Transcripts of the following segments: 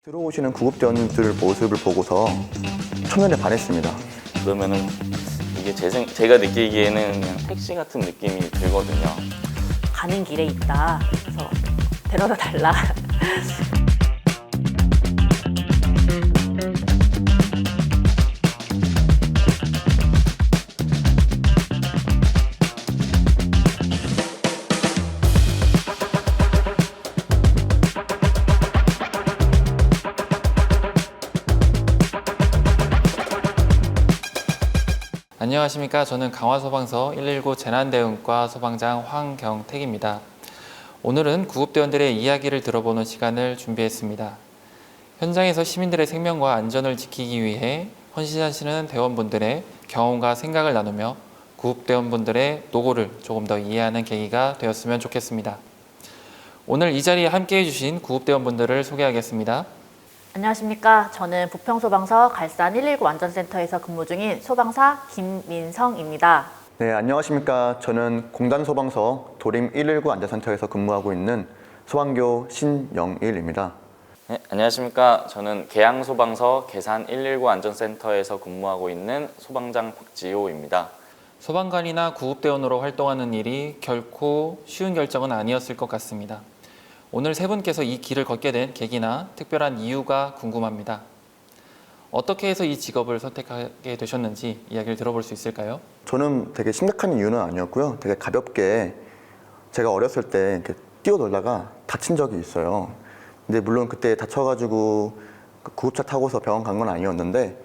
들어오시는 구급대원들 모습을 보고서 첫눈에 반했습니다. 그러면은 이게 제가 느끼기에는 그냥 택시 같은 느낌이 들거든요. 가는 길에 있다. 그래서 데려다 달라. 안녕하십니까. 저는 강화소방서 119 재난대응과 소방장 황경택입니다. 오늘은 구급대원들의 이야기를 들어보는 시간을 준비했습니다. 현장에서 시민들의 생명과 안전을 지키기 위해 헌신하시는 대원분들의 경험과 생각을 나누며 구급대원분들의 노고를 조금 더 이해하는 계기가 되었으면 좋겠습니다. 오늘 이 자리에 함께해 주신 구급대원분들을 소개하겠습니다. 안녕하십니까. 저는 부평소방서 갈산 119 안전센터에서 근무 중인 소방사 김민성입니다. 네, 안녕하십니까. 저는 공단소방서 도림 119 안전센터에서 근무하고 있는 소방교 신영일입니다. 네, 안녕하십니까. 저는 계양소방서 계산 119 안전센터에서 근무하고 있는 소방장 박지호입니다. 소방관이나 구급대원으로 활동하는 일이 결코 쉬운 결정은 아니었을 것 같습니다. 오늘 세 분께서 이 길을 걷게 된 계기나 특별한 이유가 궁금합니다. 어떻게 해서 이 직업을 선택하게 되셨는지 이야기를 들어볼 수 있을까요? 저는 되게 심각한 이유는 아니었고요. 되게 가볍게 제가 어렸을 때 이렇게 뛰어놀다가 다친 적이 있어요. 근데 물론 그때 다쳐가지고 구급차 타고서 병원 간 건 아니었는데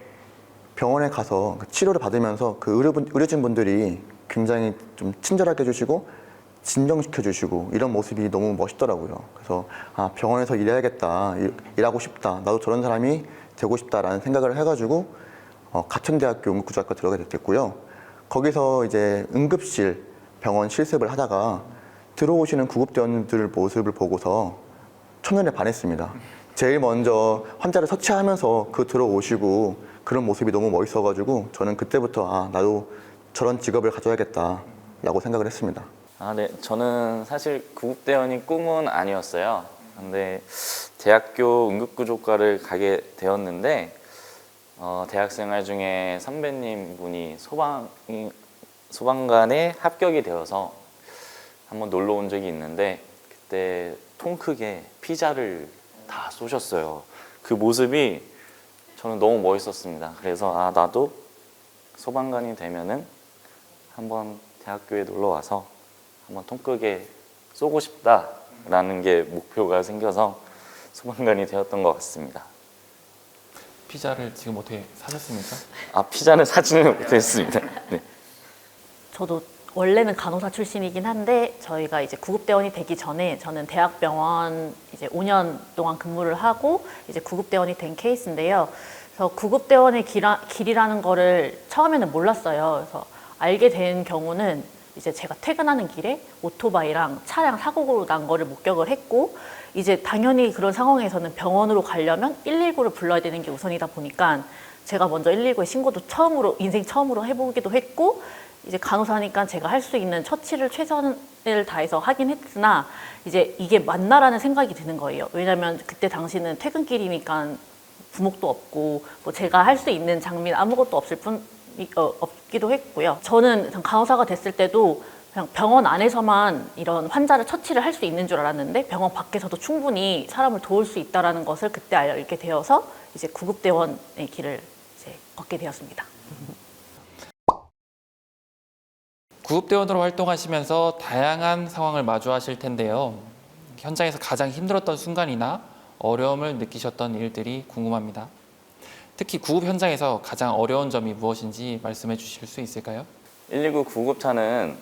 병원에 가서 치료를 받으면서 그 의료진분들이 굉장히 좀 친절하게 해주시고 진정시켜 주시고 이런 모습이 너무 멋있더라고요. 그래서 병원에서 일해야겠다, 일하고 싶다, 나도 저런 사람이 되고 싶다라는 생각을 해가지고 가천대학교 응급구조학과 들어가게 됐고요. 거기서 이제 응급실 병원 실습을 하다가 들어오시는 구급대원들 모습을 보고서 첫눈에 반했습니다. 제일 먼저 환자를 처치하면서 들어오시고 그런 모습이 너무 멋있어가지고 저는 그때부터 나도 저런 직업을 가져야겠다라고 생각을 했습니다. 네. 저는 사실 구급대원이 꿈은 아니었어요. 근데 대학교 응급구조과를 가게 되었는데 대학생활 중에 선배님 분이 소방관에 합격이 되어서 한번 놀러 온 적이 있는데 그때 통 크게 피자를 다 쏘셨어요. 그 모습이 저는 너무 멋있었습니다. 그래서 나도 소방관이 되면은 한번 대학교에 놀러 와서 한번 통 크게 쏘고 싶다라는 게 목표가 생겨서 소방관이 되었던 것 같습니다. 피자를 지금 어떻게 사셨습니까? 피자는 사지는 못했습니다. 네. 저도 원래는 간호사 출신이긴 한데 저희가 이제 구급대원이 되기 전에 저는 대학병원 이제 5년 동안 근무를 하고 이제 구급대원이 된 케이스인데요. 그래서 구급대원의 길이라는 거를 처음에는 몰랐어요. 그래서 알게 된 경우는 이제 제가 퇴근하는 길에 오토바이랑 차량 사고로 난 거를 목격을 했고 이제 당연히 그런 상황에서는 병원으로 가려면 119를 불러야 되는 게 우선이다 보니까 제가 먼저 119에 신고도 인생 처음으로 해보기도 했고 이제 간호사니까 제가 할 수 있는 처치를 최선을 다해서 하긴 했으나 이제 이게 맞나라는 생각이 드는 거예요. 왜냐면 그때 당시는 퇴근길이니까 부목도 없고 뭐 제가 할 수 있는 장비는 아무것도 없기도 했고요. 저는 간호사가 됐을 때도 그냥 병원 안에서만 이런 환자를 처치를 할 수 있는 줄 알았는데 병원 밖에서도 충분히 사람을 도울 수 있다는 것을 그때 알게 되어서 이제 구급대원의 길을 이제 걷게 되었습니다. 구급대원으로 활동하시면서 다양한 상황을 마주하실 텐데요. 현장에서 가장 힘들었던 순간이나 어려움을 느끼셨던 일들이 궁금합니다. 특히 구급 현장에서 가장 어려운 점이 무엇인지 말씀해 주실 수 있을까요? 119 구급차는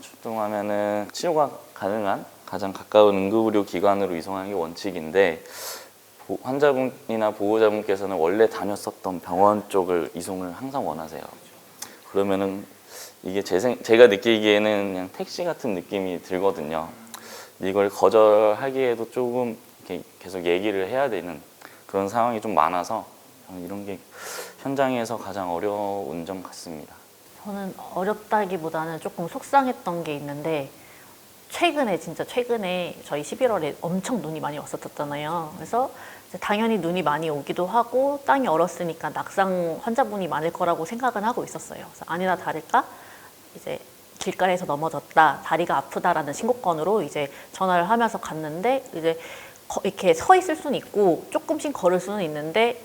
출동하면은 치료가 가능한 가장 가까운 응급의료 기관으로 이송하는 게 원칙인데 환자분이나 보호자분께서는 원래 다녔었던 병원 쪽을 이송을 항상 원하세요. 그러면은 이게 제가 느끼기에는 그냥 택시 같은 느낌이 들거든요. 이걸 거절하기에도 조금 이렇게 계속 얘기를 해야 되는 그런 상황이 좀 많아서 이런 게 현장에서 가장 어려운 점 같습니다. 저는 어렵다기보다는 조금 속상했던 게 있는데 진짜 최근에 저희 11월에 엄청 눈이 많이 왔었잖아요. 그래서 이제 당연히 눈이 많이 오기도 하고 땅이 얼었으니까 낙상 환자분이 많을 거라고 생각은 하고 있었어요. 그래서 아니나 다를까 이제 길가에서 넘어졌다, 다리가 아프다라는 신고건으로 이제 전화를 하면서 갔는데 이제 이렇게 서 있을 수는 있고 조금씩 걸을 수는 있는데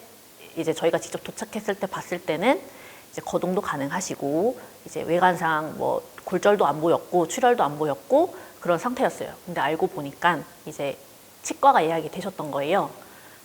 이제 저희가 직접 도착했을 때 봤을 때는 이제 거동도 가능하시고 이제 외관상 뭐 골절도 안 보였고 출혈도 안 보였고 그런 상태였어요. 근데 알고 보니까 이제 치과가 예약이 되셨던 거예요.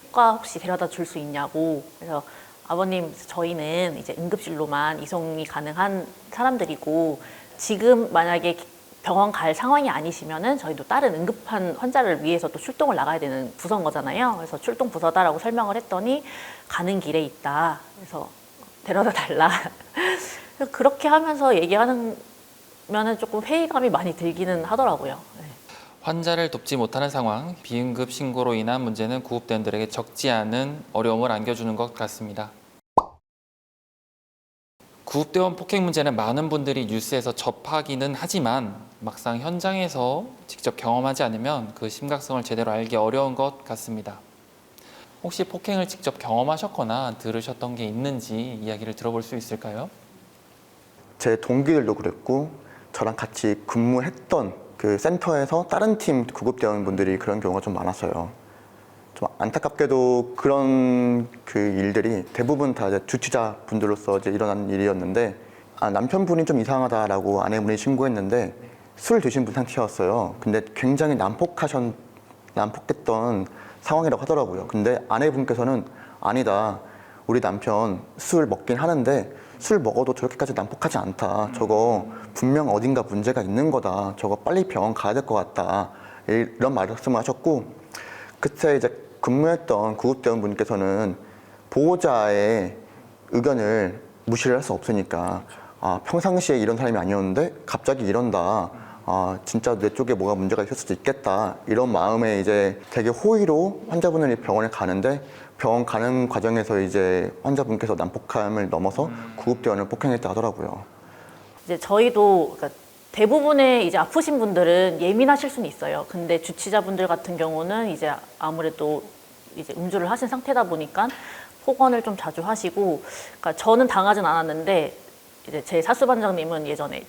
치과 혹시 데려다 줄 수 있냐고. 그래서 아버님, 저희는 이제 응급실로만 이송이 가능한 사람들이고 지금 만약에 병원 갈 상황이 아니시면은 저희도 다른 응급한 환자를 위해서 또 출동을 나가야 되는 부서인 거잖아요. 그래서 출동 부서다라고 설명을 했더니 가는 길에 있다. 그래서 데려다 달라. 그래서 그렇게 하면서 얘기하는 면은 조금 회의감이 많이 들기는 하더라고요. 네. 환자를 돕지 못하는 상황, 비응급 신고로 인한 문제는 구급대원들에게 적지 않은 어려움을 안겨주는 것 같습니다. 구급대원 폭행 문제는 많은 분들이 뉴스에서 접하기는 하지만 막상 현장에서 직접 경험하지 않으면 그 심각성을 제대로 알기 어려운 것 같습니다. 혹시 폭행을 직접 경험하셨거나 들으셨던 게 있는지 이야기를 들어볼 수 있을까요? 제 동기들도 그랬고 저랑 같이 근무했던 그 센터에서 다른 팀 구급대원분들이 그런 경우가 좀 많았어요. 좀 안타깝게도 그런 그 일들이 대부분 다 이제 주치자분들로서 이제 일어난 일이었는데 남편분이 좀 이상하다라고 아내분이 신고했는데 술 드신 분 상태였어요. 근데 굉장히 난폭했던 상황이라고 하더라고요. 근데 아내분께서는 아니다. 우리 남편 술 먹긴 하는데 술 먹어도 저렇게까지 난폭하지 않다. 저거 분명 어딘가 문제가 있는 거다. 저거 빨리 병원 가야 될 것 같다. 이런 말씀을 하셨고 그때 이제 근무했던 구급대원분께서는 보호자의 의견을 무시를 할 수 없으니까 평상시에 이런 사람이 아니었는데 갑자기 이런다. 진짜 내 쪽에 뭐가 문제가 있을 수도 있겠다. 이런 마음에 이제 되게 호의로 환자분을 병원에 가는데 병원 가는 과정에서 이제 환자분께서 난폭함을 넘어서 구급대원을 폭행했다 하더라고요. 이제 저희도 그러니까 대부분의 이제 아프신 분들은 예민하실 수는 있어요. 근데 주치자분들 같은 경우는 이제 아무래도 이제 음주를 하신 상태다 보니까 폭언을 좀 자주 하시고, 그러니까 저는 당하진 않았는데 이제 제 사수반장님은 예전에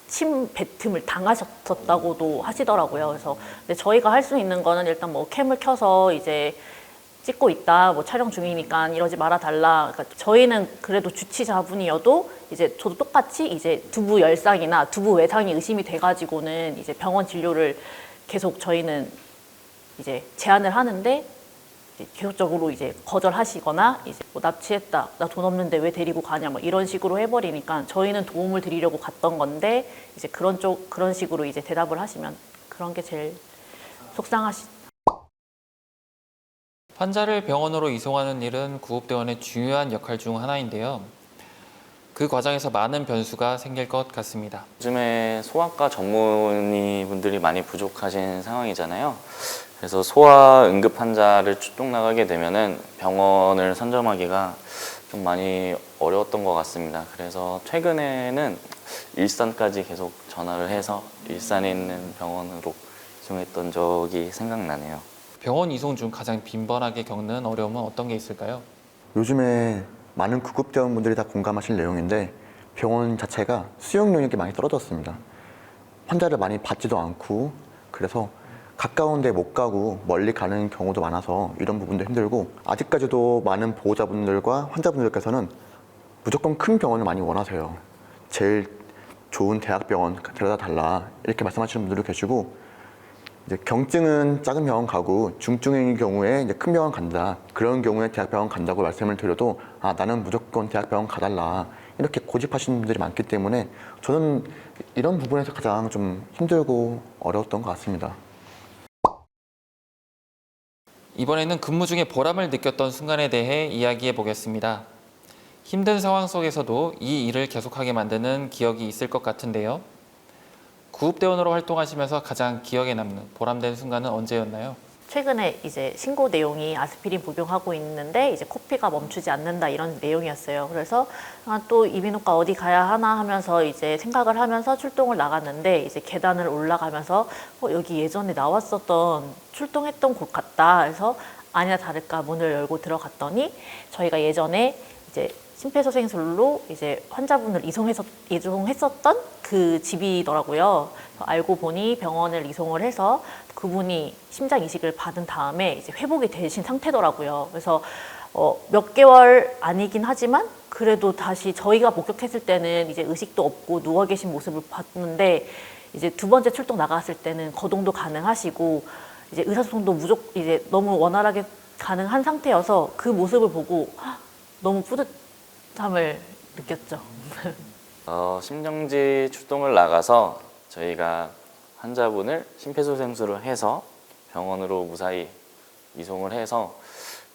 침 뱉음을 당하셨다고도 하시더라고요. 그래서 근데 저희가 할 수 있는 거는 일단 뭐 캠을 켜서 이제 찍고 있다, 뭐 촬영 중이니까 이러지 말아 달라. 그러니까 저희는 그래도 주치자분이어도 이제 저도 똑같이 이제 두부 열상이나 두부 외상이 의심이 돼가지고는 이제 병원 진료를 계속 저희는 이제 제안을 하는데 이제 계속적으로 이제 거절하시거나 이제 뭐 납치했다, 나 돈 없는데 왜 데리고 가냐, 뭐 이런 식으로 해버리니까 저희는 도움을 드리려고 갔던 건데 이제 그런 식으로 이제 대답을 하시면 그런 게 제일 속상하시. 환자를 병원으로 이송하는 일은 구급대원의 중요한 역할 중 하나인데요. 그 과정에서 많은 변수가 생길 것 같습니다. 요즘에 소아과 전문의 분들이 많이 부족하신 상황이잖아요. 그래서 소아 응급 환자를 출동 나가게 되면은 병원을 선점하기가 좀 많이 어려웠던 것 같습니다. 그래서 최근에는 일산까지 계속 전화를 해서 일산에 있는 병원으로 이송했던 적이 생각나네요. 병원 이송 중 가장 빈번하게 겪는 어려움은 어떤 게 있을까요? 요즘에 많은 구급대원분들이 다 공감하실 내용인데 병원 자체가 수용 능력이 많이 떨어졌습니다. 환자를 많이 받지도 않고 그래서 가까운 데 못 가고 멀리 가는 경우도 많아서 이런 부분도 힘들고 아직까지도 많은 보호자분들과 환자분들께서는 무조건 큰 병원을 많이 원하세요. 제일 좋은 대학병원 데려다 달라 이렇게 말씀하시는 분들도 계시고 이제 경증은 작은 병원 가고 중증인 경우에 이제 큰 병원 간다. 그런 경우에 대학병원 간다고 말씀을 드려도 나는 무조건 대학병원 가달라. 이렇게 고집하시는 분들이 많기 때문에 저는 이런 부분에서 가장 좀 힘들고 어려웠던 것 같습니다. 이번에는 근무 중에 보람을 느꼈던 순간에 대해 이야기해 보겠습니다. 힘든 상황 속에서도 이 일을 계속하게 만드는 기억이 있을 것 같은데요. 구급대원으로 활동하시면서 가장 기억에 남는 보람된 순간은 언제였나요? 최근에 이제 신고 내용이 아스피린 복용하고 있는데 이제 코피가 멈추지 않는다 이런 내용이었어요. 그래서 또 이비인후과 어디 가야 하나 하면서 이제 생각을 하면서 출동을 나갔는데 이제 계단을 올라가면서 여기 예전에 나왔었던 출동했던 곳 같다. 그래서 아니나 다를까 문을 열고 들어갔더니 저희가 예전에 이제 심폐소생술로 이제 환자분을 이송했었던 그 집이더라고요. 그래서 알고 보니 병원을 이송을 해서 그분이 심장 이식을 받은 다음에 이제 회복이 되신 상태더라고요. 그래서 몇 개월 아니긴 하지만 그래도 다시 저희가 목격했을 때는 이제 의식도 없고 누워 계신 모습을 봤는데 이제 두 번째 출동 나갔을 때는 거동도 가능하시고 이제 의사소통도 이제 너무 원활하게 가능한 상태여서 그 모습을 보고 너무 뿌듯함을 느꼈죠. 심정지 출동을 나가서 저희가 환자분을 심폐소생술을 해서 병원으로 무사히 이송을 해서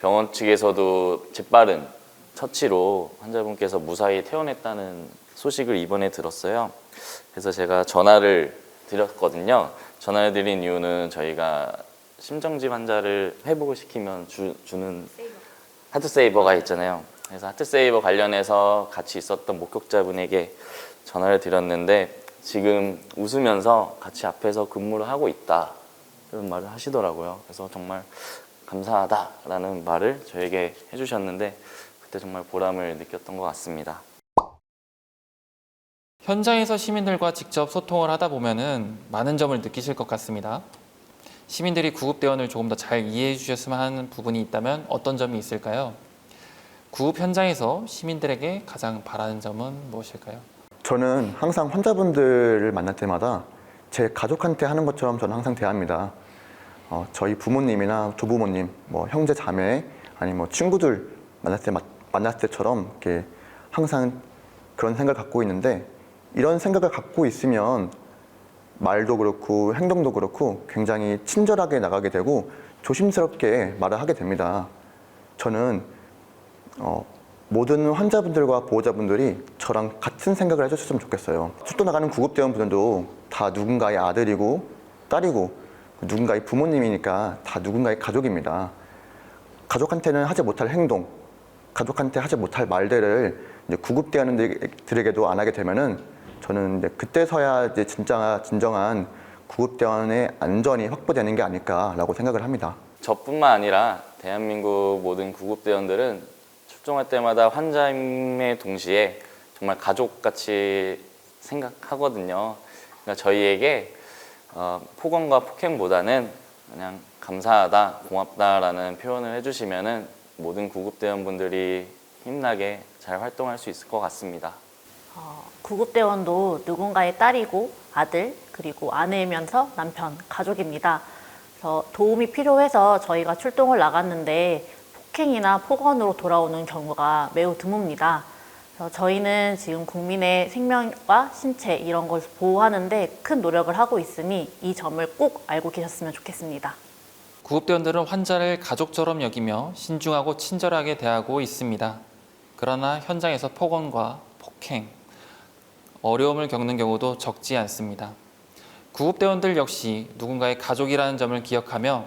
병원 측에서도 재빠른 처치로 환자분께서 무사히 퇴원했다는 소식을 이번에 들었어요. 그래서 제가 전화를 드렸거든요. 전화를 드린 이유는 저희가 심정지 환자를 회복을 시키면 주는 하트세이버가 있잖아요. 그래서 하트세이버 관련해서 같이 있었던 목격자분에게 전화를 드렸는데 지금 웃으면서 같이 앞에서 근무를 하고 있다 이런 말을 하시더라고요. 그래서 정말 감사하다라는 말을 저에게 해주셨는데 그때 정말 보람을 느꼈던 것 같습니다. 현장에서 시민들과 직접 소통을 하다 보면은 많은 점을 느끼실 것 같습니다. 시민들이 구급대원을 조금 더 잘 이해해 주셨으면 하는 부분이 있다면 어떤 점이 있을까요? 구급 현장에서 시민들에게 가장 바라는 점은 무엇일까요? 저는 항상 환자분들을 만날 때마다 제 가족한테 하는 것처럼 저는 항상 대합니다. 저희 부모님이나 조부모님, 뭐 형제 자매, 아니 뭐 친구들 만났을 때처럼 이렇게 항상 그런 생각을 갖고 있는데 이런 생각을 갖고 있으면 말도 그렇고 행동도 그렇고 굉장히 친절하게 나가게 되고 조심스럽게 말을 하게 됩니다. 저는 모든 환자분들과 보호자분들이 저랑 같은 생각을 해주셨으면 좋겠어요. 출동 나가는 구급대원분들도 다 누군가의 아들이고 딸이고 누군가의 부모님이니까 다 누군가의 가족입니다. 가족한테는 하지 못할 행동, 가족한테 하지 못할 말들을 이제 구급대원들에게도 안 하게 되면은 저는 이제 그때서야 이제 진정한 구급대원의 안전이 확보되는 게 아닐까라고 생각을 합니다. 저뿐만 아니라 대한민국 모든 구급대원들은 출동할 때마다 환자임에 동시에 정말 가족같이 생각하거든요. 그러니까 저희에게 폭언과 폭행보다는 그냥 감사하다, 고맙다라는 표현을 해주시면은 모든 구급대원분들이 힘나게 잘 활동할 수 있을 것 같습니다. 구급대원도 누군가의 딸이고 아들 그리고 아내이면서 남편, 가족입니다. 그래서 도움이 필요해서 저희가 출동을 나갔는데 폭행이나 폭언으로 돌아오는 경우가 매우 드뭅니다. 그래서 저희는 지금 국민의 생명과 신체 이런 걸 보호하는데 큰 노력을 하고 있으니 이 점을 꼭 알고 계셨으면 좋겠습니다. 구급대원들은 환자를 가족처럼 여기며 신중하고 친절하게 대하고 있습니다. 그러나 현장에서 폭언과 폭행, 어려움을 겪는 경우도 적지 않습니다. 구급대원들 역시 누군가의 가족이라는 점을 기억하며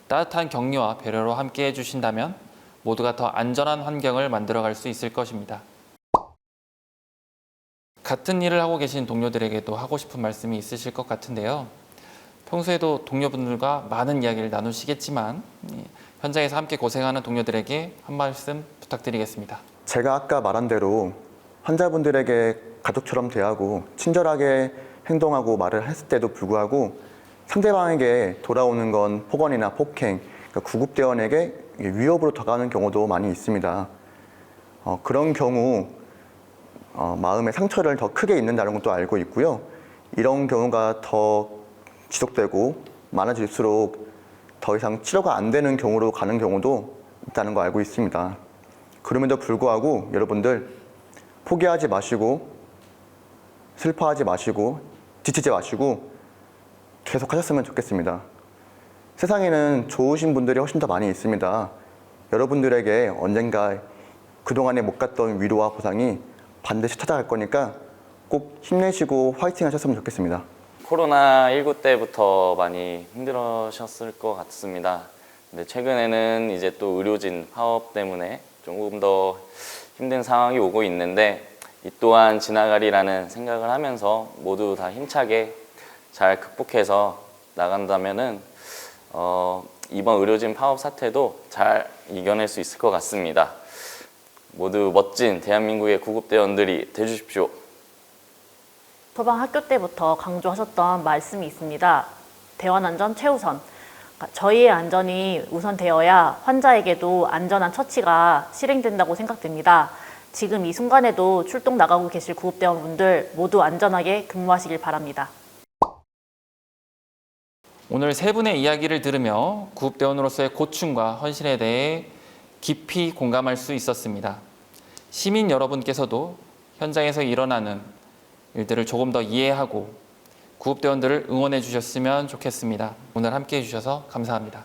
따뜻한 격려와 배려로 함께 해주신다면 모두가 더 안전한 환경을 만들어갈 수 있을 것입니다. 같은 일을 하고 계신 동료들에게도 하고 싶은 말씀이 있으실 것 같은데요. 평소에도 동료분들과 많은 이야기를 나누시겠지만 현장에서 함께 고생하는 동료들에게 한 말씀 부탁드리겠습니다. 제가 아까 말한 대로 환자분들에게 가족처럼 대하고 친절하게 행동하고 말을 했을 때도 불구하고 상대방에게 돌아오는 건 폭언이나 폭행, 그러니까 구급대원에게 위협으로 다가가는 경우도 많이 있습니다. 그런 경우 마음의 상처를 더 크게 입는다는 것도 알고 있고요. 이런 경우가 더 지속되고 많아질수록 더 이상 치료가 안 되는 경우로 가는 경우도 있다는 거 알고 있습니다. 그럼에도 불구하고 여러분들 포기하지 마시고 슬퍼하지 마시고 지치지 마시고 계속 하셨으면 좋겠습니다. 세상에는 좋으신 분들이 훨씬 더 많이 있습니다. 여러분들에게 언젠가 그동안에 못 갔던 위로와 보상이 반드시 찾아갈 거니까 꼭 힘내시고 화이팅 하셨으면 좋겠습니다. 코로나19 때부터 많이 힘들으셨을 것 같습니다. 근데 최근에는 이제 또 의료진 파업 때문에 조금 더 힘든 상황이 오고 있는데 이 또한 지나가리라는 생각을 하면서 모두 다 힘차게 잘 극복해서 나간다면은 이번 의료진 파업 사태도 잘 이겨낼 수 있을 것 같습니다. 모두 멋진 대한민국의 구급대원들이 되주십시오. 소방학교 때부터 강조하셨던 말씀이 있습니다. 대원 안전 최우선. 그러니까 저희의 안전이 우선되어야 환자에게도 안전한 처치가 실행된다고 생각됩니다. 지금 이 순간에도 출동 나가고 계실 구급대원분들 모두 안전하게 근무하시길 바랍니다. 오늘 세 분의 이야기를 들으며 구급대원으로서의 고충과 헌신에 대해 깊이 공감할 수 있었습니다. 시민 여러분께서도 현장에서 일어나는 일들을 조금 더 이해하고 구급대원들을 응원해 주셨으면 좋겠습니다. 오늘 함께 해주셔서 감사합니다.